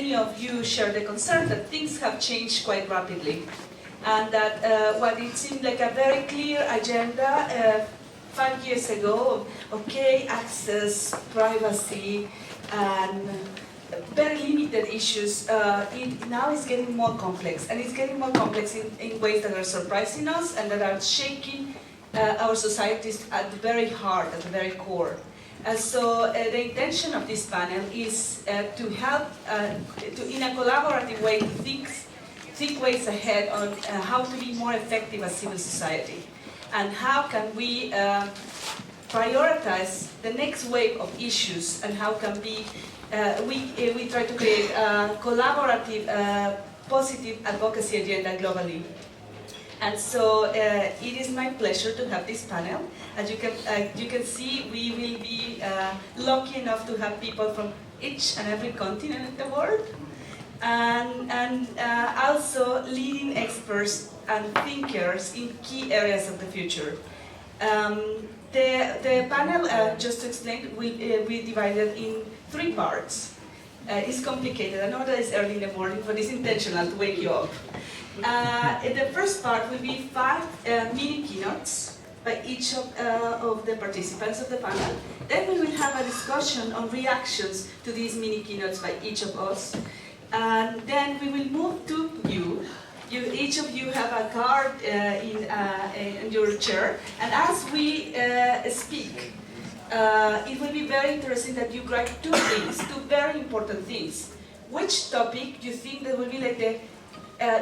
many of you share the concern that things have changed quite rapidly, and that what it seemed like a very clear agenda 5 years ago, okay, access, privacy, and very limited issues, it now is getting more complex, and it's getting more complex in ways that are surprising us and that are shaking our societies at the very heart, at the very core. So the intention of this panel is to help, in a collaborative way, to think ways ahead on how to be more effective as civil society, and how can we prioritize the next wave of issues, and how can we try to create a collaborative, positive advocacy agenda globally. And so it is my pleasure to have this panel. As you can see, we will be lucky enough to have people from each and every continent in the world, and also leading experts and thinkers in key areas of the future. The panel, just to explain, will be divided in 3 parts. It's complicated. I know that it's early in the morning, but it's intentional to wake you up. The first part will be 5 mini keynotes by each of the participants of the panel. Then we will have a discussion on reactions to these mini keynotes by each of us. And then we will move to you. Each of you have a card in your chair, and as we speak, it will be very interesting that you write 2 things, 2 very important things. Which topic you think that will be like the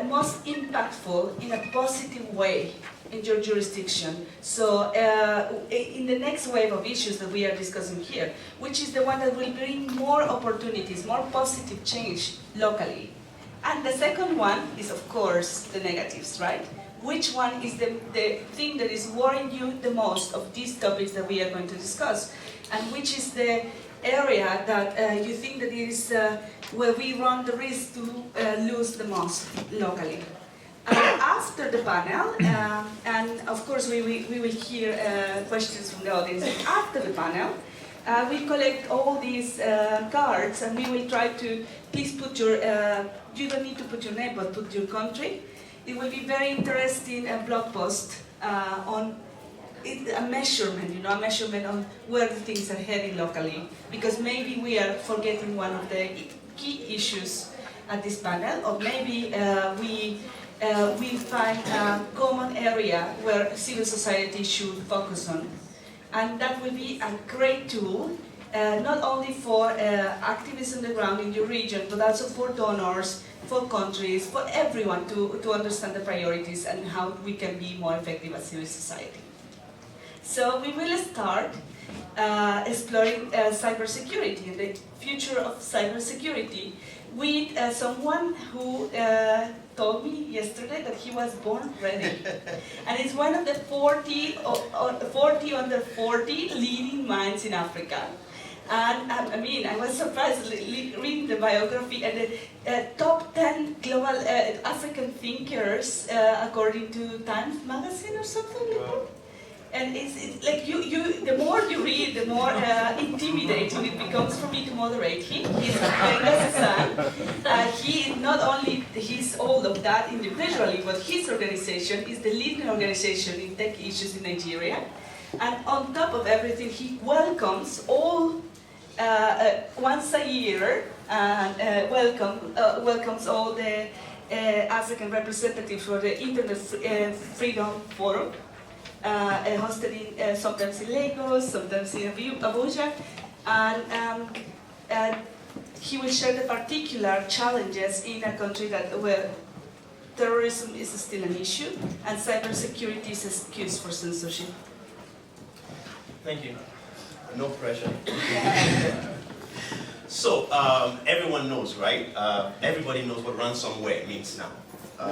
most impactful in a positive way in your jurisdiction? So in the next wave of issues that we are discussing here, which is the one that will bring more opportunities, more positive change locally? And the second one is, of course, the negatives, right? Which one is the thing that is worrying you the most of these topics that we are going to discuss? And which is the area that you think that is where we run the risk to lose the most locally? After the panel, and of course we will hear questions from the audience. After the panel, we collect all these cards, and we will try to, please put your, you don't need to put your name, but put your country. It will be very interesting blog post on a measurement, a measurement on where the things are heading locally, because maybe we are forgetting one of the key issues at this panel, or maybe we find a common area where civil society should focus on. And that will be a great tool, not only for activists on the ground in your region, but also for donors, for countries, for everyone to understand the priorities and how we can be more effective as civil society. So we will start exploring cybersecurity and the future of cybersecurity with someone who told me yesterday that he was born ready. And it's one of the 40 under 40 leading minds in Africa. And I mean, I was surprised reading the biography and the top 10 global African thinkers according to Times magazine or something like that. And it's like the more you read, the more intimidating it becomes for me to moderate him. He's a son. He not only he's all of that individually, but his organization is the leading organization in tech issues in Nigeria. And on top of everything, he welcomes all once a year welcomes all the African representatives for the Internet Freedom Forum. Hosted in, sometimes in Lagos, sometimes in Abuja, and he will share the particular challenges in a country where terrorism is still an issue and cybersecurity is an excuse for censorship. Thank you. No pressure. So everyone knows, right? Everybody knows what ransomware means now.